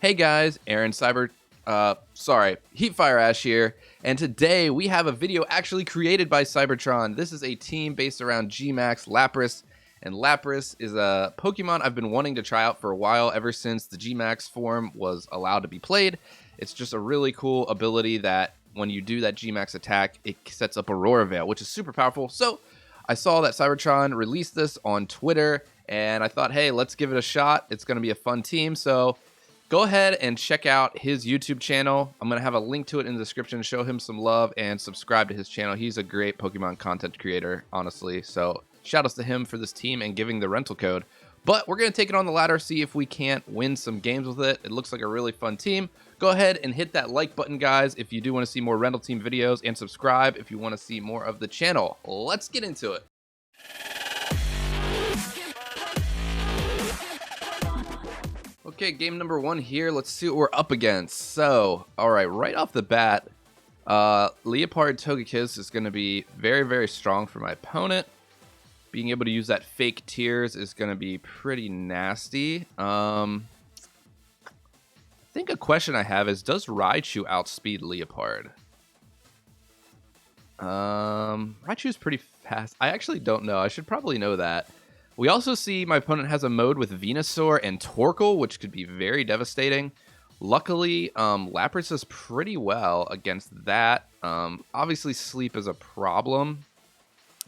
Hey guys, Heatfireash here, and today we have a video actually created by Cybertron. This is a team based around GMAX Lapras, and Lapras is a Pokemon I've been wanting to try out for a while, ever since the GMAX form was allowed to be played. It's just a really cool ability that when you do that GMAX attack, it sets up Aurora Veil, which is super powerful. So I saw that Cybertron released this on Twitter, and I thought, hey, let's give it a shot. It's going to be a fun team, so go ahead and check out his YouTube channel. I'm going to have a link to it in the description. Show him some love and subscribe to his channel. He's a great Pokemon content creator, honestly. So shout outs to him for this team and giving the rental code. But we're going to take it on the ladder, see if we can't win some games with it. It looks like a really fun team. Go ahead and hit that like button, guys, if you do want to see more rental team videos, and subscribe if you want to see more of the channel. Let's get into it. Okay, game number one here. Let's see what we're up against. So, all right off the bat, Leopard Togekiss is going to be very, very strong for my opponent. Being able to use that fake tears is going to be pretty nasty. I think a question I have is, does Raichu outspeed Leopard? Raichu's pretty fast. I actually don't know. I should probably know that. We also see my opponent has a mode with Venusaur and Torkoal, which could be very devastating. Luckily, Lapras does pretty well against that. Obviously, Sleep is a problem,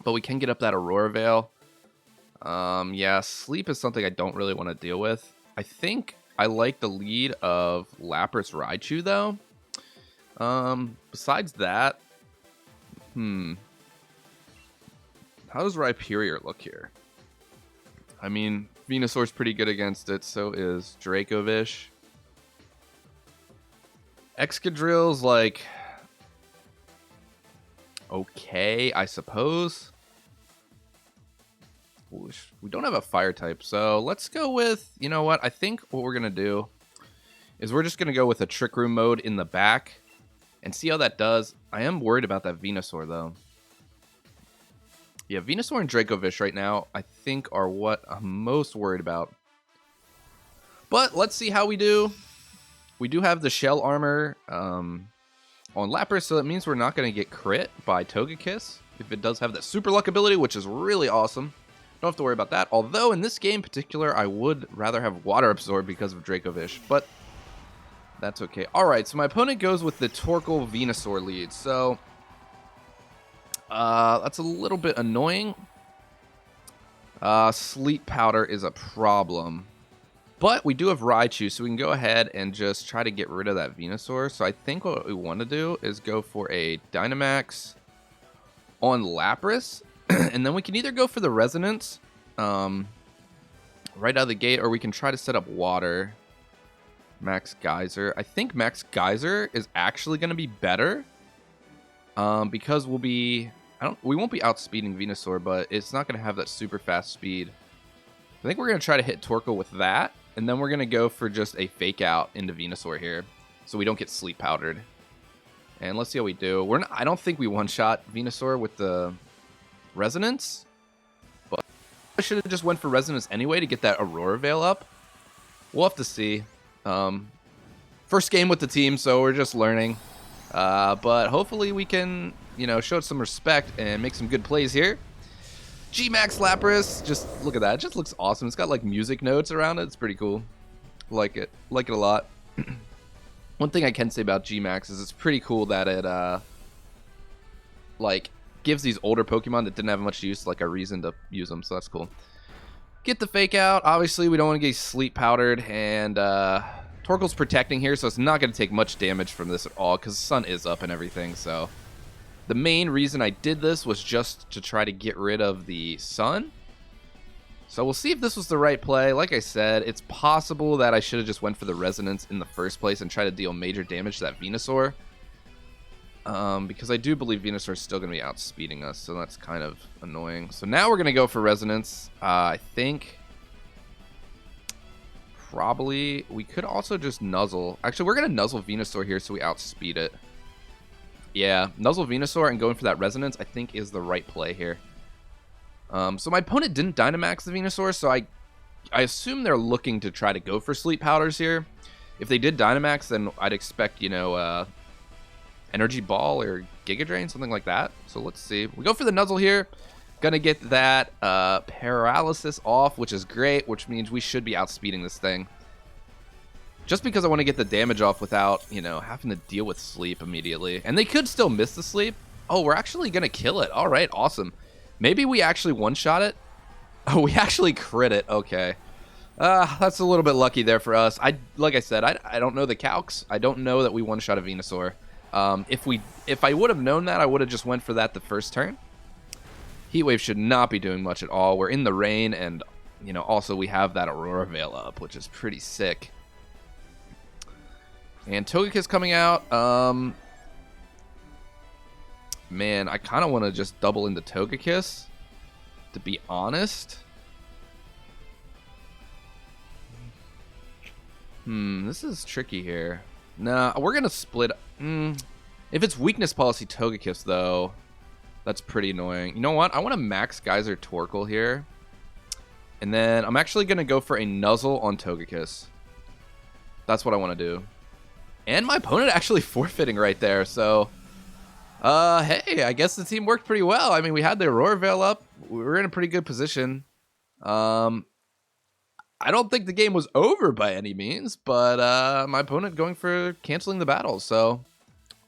but we can get up that Aurora Veil. Yeah, Sleep is something I don't really want to deal with. I think I like the lead of Lapras Raichu, though. Besides that, how does Rhyperior look here? I mean, Venusaur's pretty good against it, so is Dracovish. Excadrill's like okay, I suppose. We don't have a fire type, so let's go with, you know what? I think what we're going to do is we're just going to go with a Trick Room mode in the back and see how that does. I am worried about that Venusaur, though. Yeah, Venusaur and Dracovish right now, I think, are what I'm most worried about. But let's see how we do. We do have the Shell Armor on Lapras, so that means we're not going to get crit by Togekiss if it does have that Super Luck ability, which is really awesome. Don't have to worry about that. Although, in this game in particular, I would rather have Water Absorb because of Dracovish, but that's okay. Alright, so my opponent goes with the Torkoal Venusaur lead, so that's a little bit annoying. Sleep Powder is a problem. But we do have Raichu, so we can go ahead and just try to get rid of that Venusaur. So I think what we want to do is go for a Dynamax on Lapras. And then we can either go for the Resonance right out of the gate, or we can try to set up Water. Max Geyser. I think Max Geyser is actually going to be better. Because we'll be... we won't be outspeeding Venusaur, but it's not going to have that super fast speed. I think we're going to try to hit Torkoal with that, and then we're going to go for just a fake out into Venusaur here, so we don't get sleep powdered. And let's see how we do. I don't think we one-shot Venusaur with the Resonance, but I should have just went for Resonance anyway to get that Aurora Veil up. We'll have to see. First game with the team, so we're just learning. But hopefully we can, show it some respect and make some good plays here. GMAX Lapras, just look at that. It just looks awesome. It's got like music notes around it. It's pretty cool. Like it a lot. One thing I can say about GMAX is it's pretty cool that it gives these older Pokemon that didn't have much use like a reason to use them. So that's cool. Get the fake out. Obviously we don't want to get sleep powdered, and Torkoal's protecting here, so it's not going to take much damage from this at all because the sun is up and everything. So the main reason I did this was just to try to get rid of the sun. So we'll see if this was the right play. Like I said, it's possible that I should have just went for the Resonance in the first place and tried to deal major damage to that Venusaur. Because I do believe Venusaur is still going to be outspeeding us, so that's kind of annoying. So now we're going to go for Resonance. I think probably we could also just Nuzzle. Actually, we're going to Nuzzle Venusaur here so we outspeed it. Yeah, Nuzzle Venusaur and going for that Resonance, I think, is the right play here. So my opponent didn't Dynamax the Venusaur, so I assume they're looking to try to go for Sleep Powders here. If they did Dynamax, then I'd expect, you know, Energy Ball or Giga Drain, something like that. So let's see. We go for the Nuzzle here. Gonna get that Paralysis off, which is great, which means we should be outspeeding this thing. Just because I want to get the damage off without, you know, having to deal with sleep immediately. And they could still miss the sleep. Oh, we're actually gonna kill it. All right, awesome. Maybe we actually one-shot it. Oh, we actually crit it. Okay. That's a little bit lucky there for us. Like I said, I don't know the calcs. I don't know that we one-shot a Venusaur. If I would have known that, I would have just went for that the first turn. Heat Wave should not be doing much at all. We're in the rain, and, you know, also we have that Aurora Veil up, which is pretty sick. And Togekiss coming out. Man, I kind of want to just double into Togekiss, to be honest. This is tricky here. Nah, we're going to split. If it's Weakness Policy Togekiss, though, that's pretty annoying. You know what? I want to max Geyser Torkoal here. And then I'm actually going to go for a Nuzzle on Togekiss. That's what I want to do. And my opponent actually forfeiting right there, so... hey, I guess the team worked pretty well. I mean, we had the Aurora Veil up. We were in a pretty good position. I don't think the game was over by any means, but my opponent going for canceling the battle, so...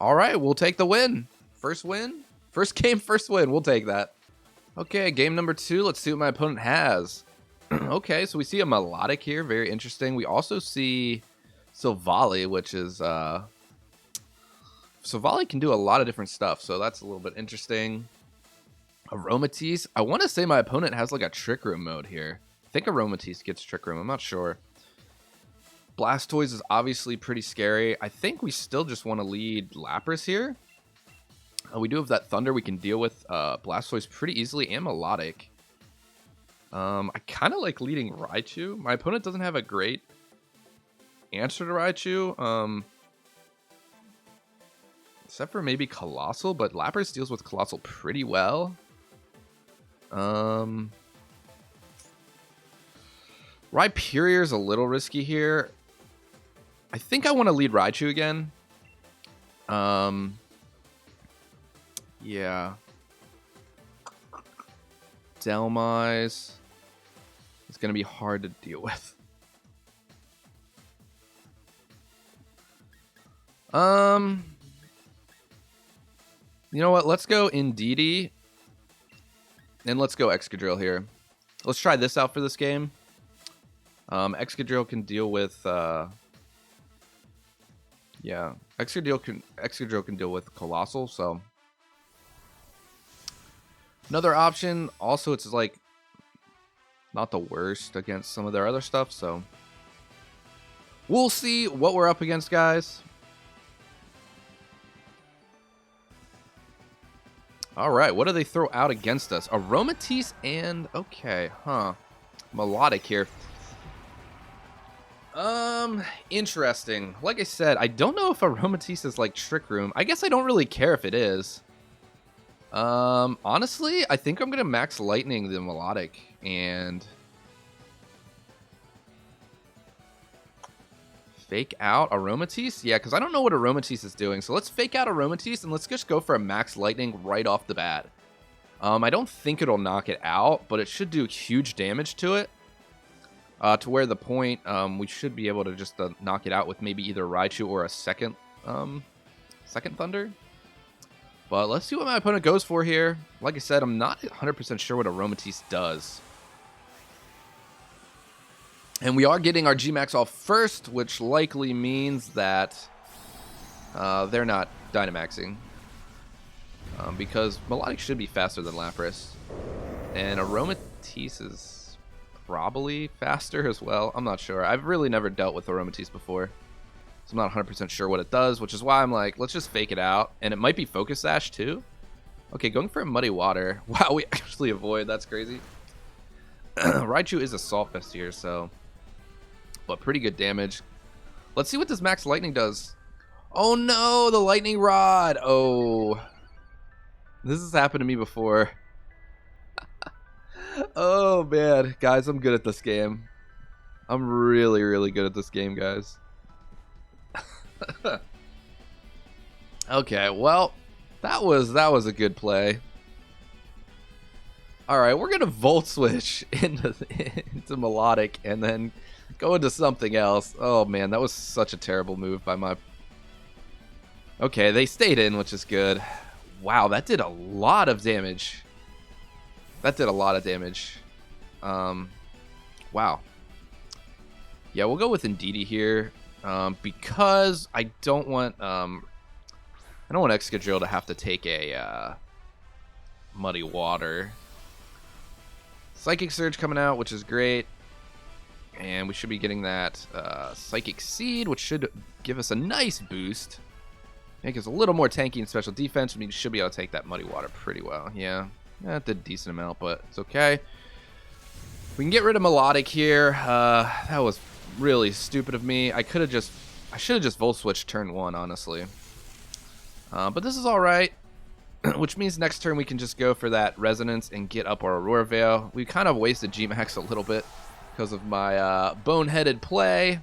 Alright, we'll take the win. First win? First game, first win. We'll take that. Okay, game number 2. Let's see what my opponent has. Okay, so we see a Melodic here. Very interesting. We also see... Silvally, which is Silvally can do a lot of different stuff, so that's a little bit interesting. Aromatisse. I want to say my opponent has like a Trick Room mode here. I think Aromatisse gets Trick Room. I'm not sure. Blastoise is obviously pretty scary. I think we still just want to lead Lapras here. We do have that Thunder. We can deal with Blastoise pretty easily and Melodic. I kind of like leading Raichu. My opponent doesn't have a great answer to Raichu, except for maybe Colossal, but Lapras deals with Colossal pretty well. Rhyperior's a little risky here. I think I want to lead Raichu again. Yeah. Dhelmise is going to be hard to deal with. You know what? Let's go Indeedee. And let's go Excadrill here. Let's try this out for this game. Excadrill can deal with yeah. Excadrill can deal with Colossal, so another option. Also, it's like not the worst against some of their other stuff, so we'll see what we're up against, guys. All right, what do they throw out against us? Aromatisse and... Okay, Melodic here. Interesting. Like I said, I don't know if Aromatisse is like Trick Room. I guess I don't really care if it is. Honestly, I think I'm going to max Lightning the Melodic and... Fake out Aromatisse? Yeah, because I don't know what Aromatisse is doing. So let's fake out Aromatisse and let's just go for a max Lightning right off the bat. I don't think it'll knock it out, but it should do huge damage to it. To where the point, we should be able to just knock it out with maybe either Raichu or a second Thunder. But let's see what my opponent goes for here. Like I said, I'm not 100% sure what Aromatisse does. And we are getting our GMAX off first, which likely means that they're not Dynamaxing. Because Melodic should be faster than Lapras. And Aromatisse is probably faster as well. I'm not sure. I've really never dealt with Aromatisse before. So I'm not 100% sure what it does, which is why I'm like, let's just fake it out. And it might be Focus Sash too. Okay, going for a Muddy Water. Wow, we actually avoid. That's crazy. Raichu is a Salt Vest here, so... But pretty good damage. Let's see what this Max Lightning does. Oh no, the Lightning Rod. Oh. This has happened to me before. Oh man. Guys, I'm good at this game. I'm really, really good at this game, guys. Okay, well, that was a good play. All right, we're gonna volt switch into melodic and then go into something else. Oh man, that was such a terrible move by my. Okay, they stayed in, which is good. Wow, that did a lot of damage. That did a lot of damage. Wow. Yeah, we'll go with Indeedee here, because I don't want Excadrill to have to take a Muddy Water. Psychic Surge coming out, which is great. And we should be getting that Psychic Seed, which should give us a nice boost. Make us a little more tanky in special defense. We should be able to take that Muddy Water pretty well. Yeah, that did a decent amount, but it's okay. We can get rid of Melodic here. That was really stupid of me. I should have just Volt Switched turn 1, honestly. But this is all right. Which means next turn we can just go for that Resonance and get up our Aurora Veil. We kind of wasted GMAX a little bit because of my boneheaded play.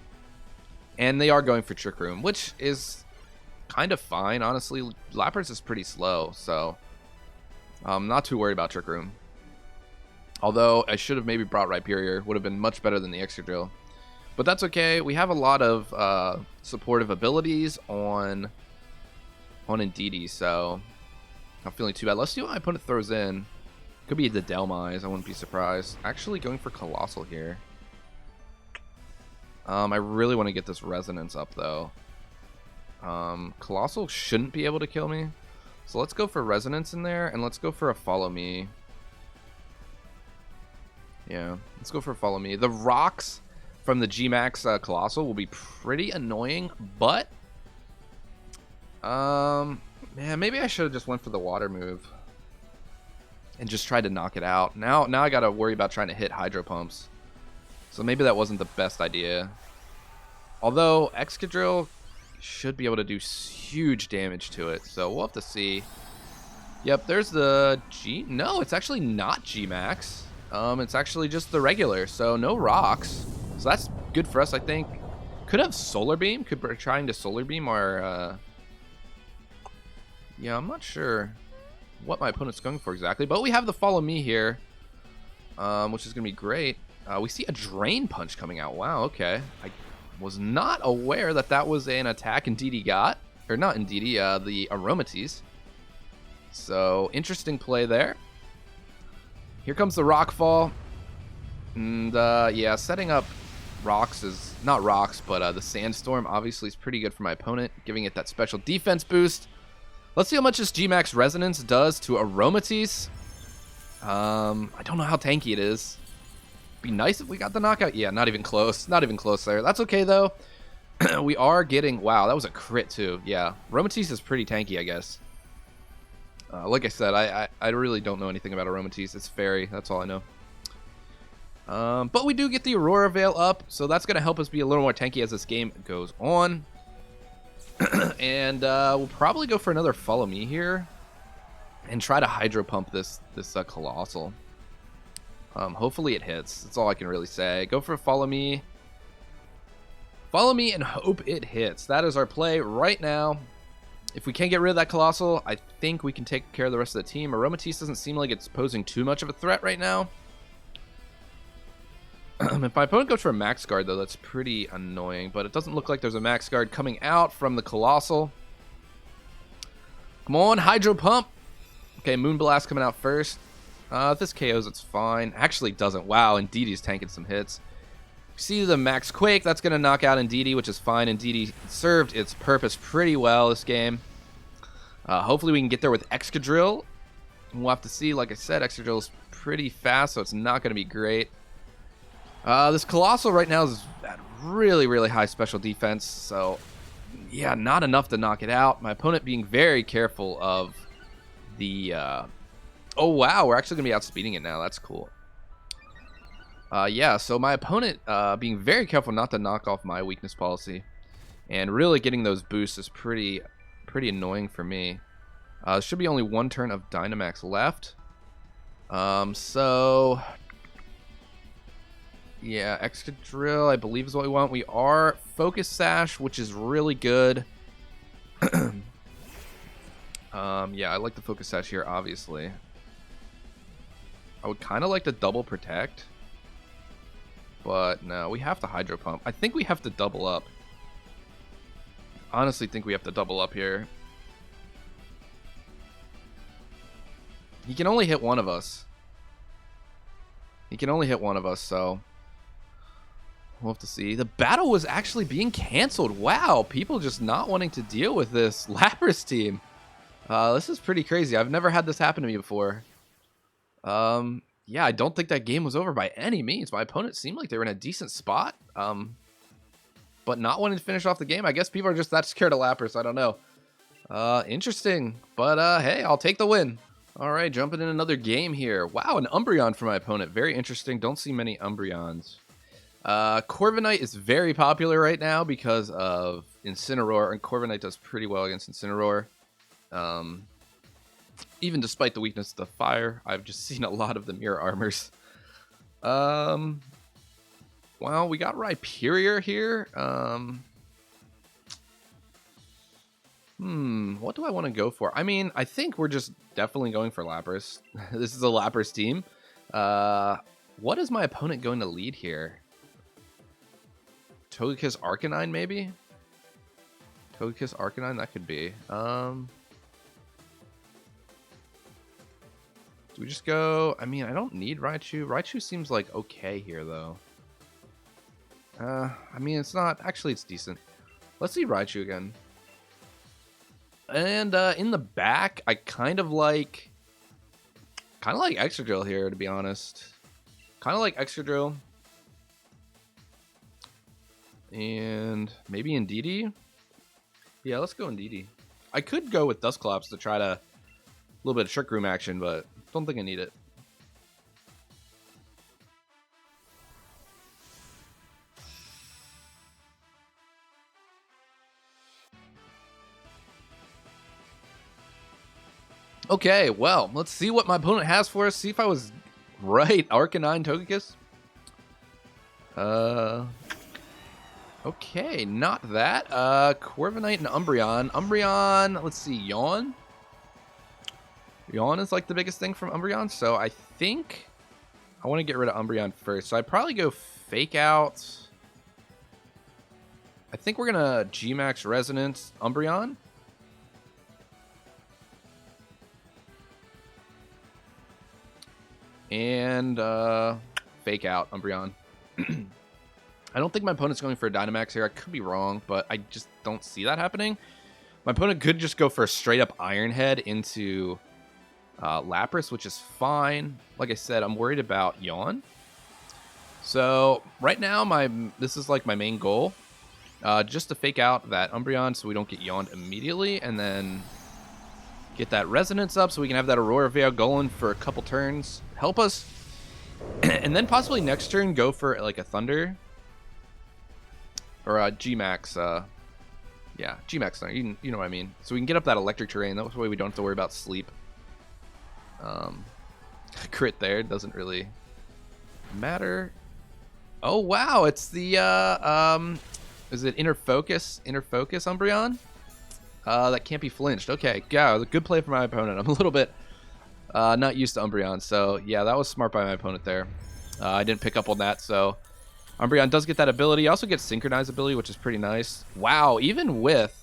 And they are going for Trick Room, which is kind of fine, honestly. Lapras is pretty slow, so I'm not too worried about Trick Room. Although I should have maybe brought Rhyperior. Would have been much better than the Excadrill. But that's okay. We have a lot of supportive abilities on Indeedee, so not feeling too bad. Let's see what my opponent throws in. Could be the Delmise. I wouldn't be surprised. Actually going for Colossal here. I really want to get this Resonance up, though. Colossal shouldn't be able to kill me. So let's go for Resonance in there, and let's go for a Follow Me. Yeah, let's go for a Follow Me. The rocks from the GMAX Colossal will be pretty annoying, but man, maybe I should have just went for the water move and just tried to knock it out. Now I gotta worry about trying to hit Hydro Pumps. So maybe that wasn't the best idea. Although Excadrill should be able to do huge damage to it, so we'll have to see. Yep, there's the G. No, it's actually not GMAX. It's actually just the regular, so no rocks. So that's good for us, I think. Could have Solar Beam. Could be trying to Solar Beam our. Yeah, I'm not sure what my opponent's going for exactly, but we have the Follow Me here, which is going to be great. We see a Drain Punch coming out. Wow, okay. I was not aware that that was an attack Indeedee got. Or not Indeedee, the Aromatisse. So, interesting play there. Here comes the Rock Fall. And, yeah, setting up rocks is... Not rocks, but the Sandstorm obviously is pretty good for my opponent, giving it that special defense boost. Let's see how much this GMAX Resonance does to Aromatisse. I don't know how tanky it is. Be nice if we got the knockout. Yeah, not even close. Not even close there. That's okay, though. We are getting... Wow, that was a crit, too. Yeah, Aromatisse is pretty tanky, I guess. Like I said, I really don't know anything about Aromatisse. It's Fairy. That's all I know. But we do get the Aurora Veil up, so that's going to help us be a little more tanky as this game goes on. And we'll probably go for another Follow Me here and try to Hydro Pump this Colossal. Hopefully it hits. That's all I can really say. Go for a Follow Me. Follow Me and hope it hits. That is our play right now. If we can't get rid of that Colossal, I think we can take care of the rest of the team. Aromatisse doesn't seem like it's posing too much of a threat right now. If my opponent goes for a Max Guard, though, that's pretty annoying. But it doesn't look like there's a Max Guard coming out from the Colossal. Come on, Hydro Pump. Okay, Moonblast coming out first. If this KOs, it's fine. Actually doesn't. Wow, Indeedee's tanking some hits. See the Max Quake, that's going to knock out Indeedee, which is fine. Indeedee served its purpose pretty well this game. Hopefully we can get there with Excadrill. We'll have to see. Like I said, Excadrill is pretty fast, so it's not going to be great. This Colossal right now is at really, really high special defense, so yeah, not enough to knock it out. My opponent being very careful of the... Oh, wow, we're actually going to be outspeeding it now. That's cool. Yeah, so my opponent being very careful not to knock off my weakness policy. And really getting those boosts is pretty annoying for me. There should be only one turn of Dynamax left. So... Yeah, extra drill, I believe is what we want. We are focus sash, which is really good. Yeah, I like the focus sash here, obviously. I would kind of like to double protect. But no, we have to hydro pump. I think we have to double up. Honestly think we have to double up here. He can only hit one of us. He can only hit one of us, so we'll have to see. The battle was actually being canceled. Wow, people just not wanting to deal with this Lapras team. This is pretty crazy. I've never had this happen to me before. Yeah, I don't think that game was over by any means. My opponent seemed like they were in a decent spot. But not wanting to finish off the game. I guess people are just that scared of Lapras. I don't know. Interesting. But hey, I'll take the win. All right, jumping in another game here. Wow, an Umbreon for my opponent. Very interesting. Don't see many Umbreons. Corviknight is very popular right now because of Incineroar, and Corviknight does pretty well against Incineroar. Even despite the weakness of the fire, I've just seen a lot of the mirror armors. Well, we got Rhyperior here. What do I want to go for? I mean, I think we're just definitely going for Lapras. This is a Lapras team. What is my opponent going to lead here? Togekiss Arcanine, maybe? Togekiss Arcanine, that could be. Do we just go? I mean, I don't need Raichu. Raichu seems like okay here, though. I mean, it's not. Actually, it's decent. Let's see Raichu again. And in the back, I kind of like Excadrill here, to be honest. Kind of like Excadrill. And maybe Indeedee. Yeah, let's go Indeedee. I could go with Dusclops to try to a little bit of Trick Room action, but don't think I need it. Okay, well, let's see what my opponent has for us. See if I was right. Arcanine, Togekiss. Okay, not that. Corviknight and Umbreon. Umbreon, let's see, Yawn. Yawn is like the biggest thing from Umbreon, so I think I want to get rid of Umbreon first. So I'd probably go Fake Out. I think we're going to GMAX Resonance Umbreon. And Fake Out Umbreon. I don't think my opponent's going for a Dynamax here. I could be wrong, but I just don't see that happening. My opponent could just go for a straight up Iron Head into Lapras, which is fine. Like I said, I'm worried about Yawn. So right now, this is like my main goal. Just to fake out that Umbreon so we don't get Yawned immediately, and then get that Resonance up so we can have that Aurora Veil going for a couple turns. Help us. And then possibly next turn go for like a Thunder. Or a GMAX. Yeah, GMAX Thunder. You know what I mean. So we can get up that electric terrain. That way we don't have to worry about sleep. Crit there. Doesn't really matter. Oh, wow. It's the... is it Inner Focus? Inner Focus Umbreon? That can't be flinched. Okay, yeah, good play for my opponent. I'm a little bit not used to Umbreon, so yeah, that was smart by my opponent there. I didn't pick up on that, so Umbreon does get that ability. Also gets Synchronized ability, which is pretty nice. Wow, even with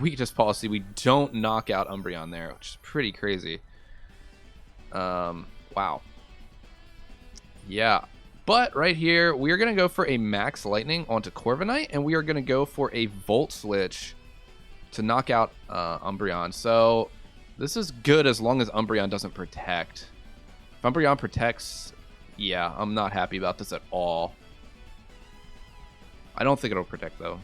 Weakness Policy, we don't knock out Umbreon there, which is pretty crazy. Wow. Yeah, but right here, we are going to go for a Max Lightning onto Corviknight, and we are going to go for a Volt Switch to knock out Umbreon. So this is good as long as Umbreon doesn't protect. If Umbreon protects, yeah, I'm not happy about this at all. I don't think it'll protect, though.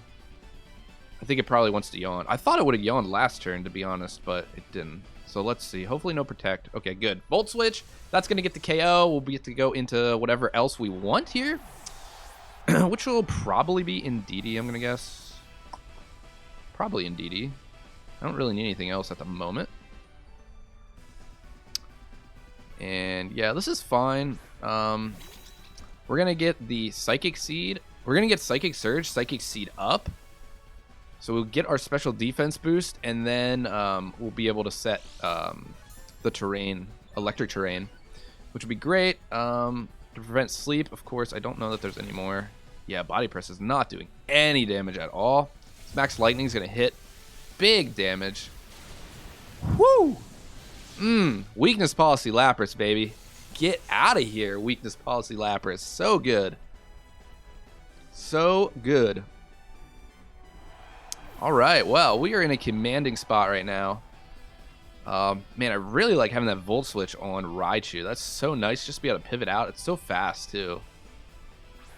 I think it probably wants to yawn. I thought it would have yawned last turn, to be honest, but it didn't. So let's see. Hopefully no protect. Okay, good. Volt Switch. That's going to get the KO. We'll get to go into whatever else we want here. Which will probably be Indeedee, I'm going to guess. Probably Indeedee. I don't really need anything else at the moment. And yeah, this is fine. We're going to get the Psychic Seed. We're going to get Psychic Surge, Psychic Seed up. So we'll get our special defense boost, and then we'll be able to set the terrain, electric terrain, which would be great. To prevent sleep, of course, I don't know that there's any more. Yeah, Body Press is not doing any damage at all. Max Lightning is going to hit big damage. Woo! Weakness Policy Lapras, baby. Get out of here, Weakness Policy Lapras. So good. So good. All right, well, we are in a commanding spot right now. Man, I really like having that Volt Switch on Raichu. That's so nice just to be able to pivot out. It's so fast, too.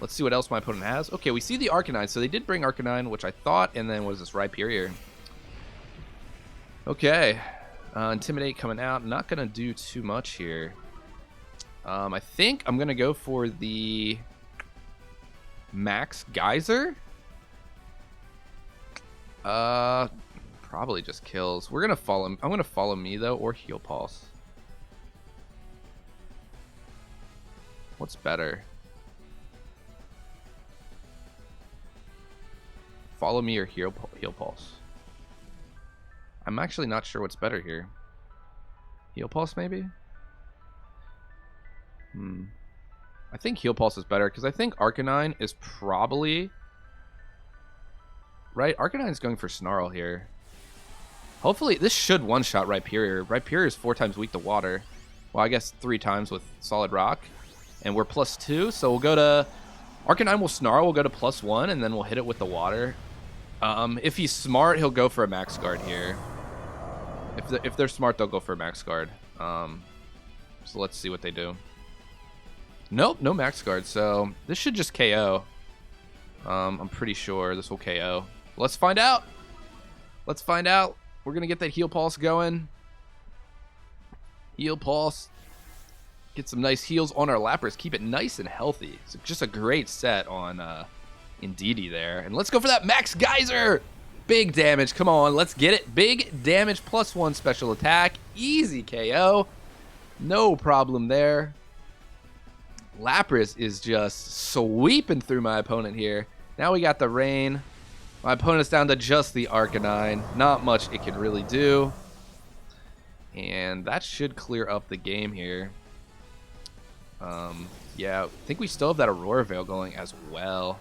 Let's see what else my opponent has. Okay, we see the Arcanine. So they did bring Arcanine, which I thought, and then what is this, Rhyperior? Okay. Intimidate coming out. Not going to do too much here. I think I'm going to go for the Max Geyser. Probably just kills. We're going to follow him. I'm going to follow me, though, or Heal Pulse. What's better? Follow me or Heal Pulse. I'm actually not sure what's better here. Heal Pulse, maybe? I think Heal Pulse is better, because I think Arcanine is probably... Right? Arcanine's going for Snarl here. Hopefully, this should one-shot Rhyperior. Rhyperior is 4 times weak to water. Well, I guess 3 times with Solid Rock. And we're +2, so we'll go to... Arcanine will Snarl, we'll go to +1, and then we'll hit it with the water. If he's smart, he'll go for a Max Guard here. If they're smart, they'll go for a Max Guard. So let's see what they do. Nope, no Max Guard, so this should just KO. I'm pretty sure this will KO. Let's find out. Let's find out. We're going to get that Heal Pulse going. Heal Pulse. Get some nice heals on our Lapras. Keep it nice and healthy. It's just a great set on Indeedee there. And let's go for that Max Geyser. Big damage. Come on, let's get it. Big damage +1 special attack. Easy KO. No problem there. Lapras is just sweeping through my opponent here. Now we got the Rain. My opponent's down to just the Arcanine. Not much it can really do. And that should clear up the game here. Yeah, I think we still have that Aurora Veil going as well.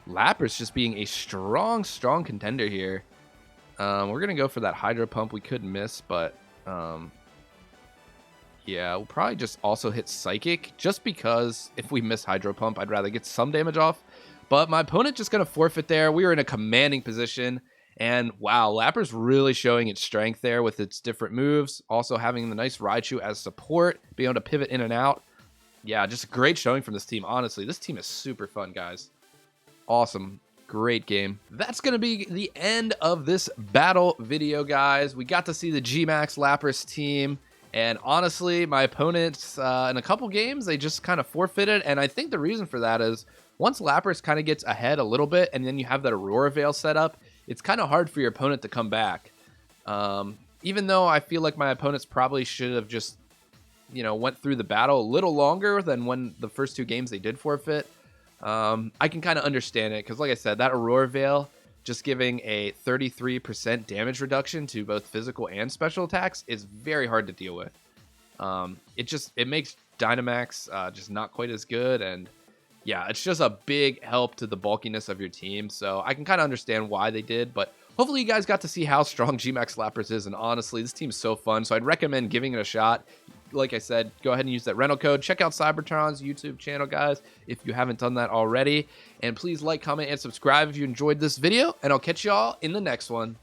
Lapras just being a strong contender here. We're going to go for that Hydro Pump. We could miss, but... yeah, we'll probably just also hit Psychic, just because if we miss Hydro Pump, I'd rather get some damage off. But my opponent just going to forfeit there. We were in a commanding position. And wow, Lapras really showing its strength there with its different moves. Also having the nice Raichu as support, being able to pivot in and out. Yeah, just a great showing from this team. Honestly, this team is super fun, guys. Awesome. Great game. That's going to be the end of this battle video, guys. We got to see the GMAX Lapras team. And honestly, my opponents, in a couple games, they just kind of forfeited. And I think the reason for that is once Lapras kind of gets ahead a little bit and then you have that Aurora Veil set up, it's kind of hard for your opponent to come back. Even though I feel like my opponents probably should have just, went through the battle a little longer than when the first 2 games they did forfeit. I can kind of understand it because, like I said, that Aurora Veil just giving a 33% damage reduction to both physical and special attacks is very hard to deal with. It makes Dynamax just not quite as good, and yeah, it's just a big help to the bulkiness of your team. So I can kind of understand why they did, but hopefully you guys got to see how strong GMAX Lapras is, and honestly, this team's so fun, so I'd recommend giving it a shot. Like I said, go ahead and use that rental code. Check out CYBERTRON'S YouTube channel, guys, if you haven't done that already. And please like, comment, and subscribe if you enjoyed this video, and I'll catch y'all in the next one.